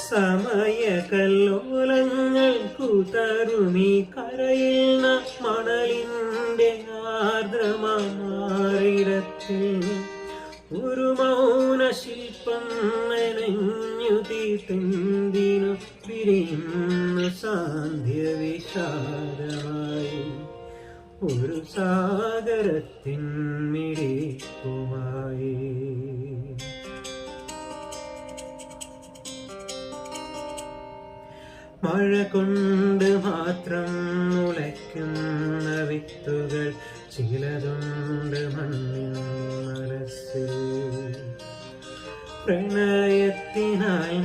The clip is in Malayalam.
സമയകല്ലോലങ്ങൾ കുതറുമീ കരയിൽ മണലിൻ്റെ ആർദ്രമാറിടത്തിൽ ഒരു മൗന ശില്പം നനഞ്ഞു തീർത്തെന്തിനു പിരിയുന്നു സാന്ധ്യ വിഷാദമായി ഒരു സാഗരത്തിൻ മിഴിപ്പുമായി. മഴ കൊണ്ട് മാത്രം മുളയ്ക്കുന്ന വിത്തുകൾ ചിലതുണ്ട് മണ്ണിൻ മനസ്സിൽ. പ്രണയത്തിനായി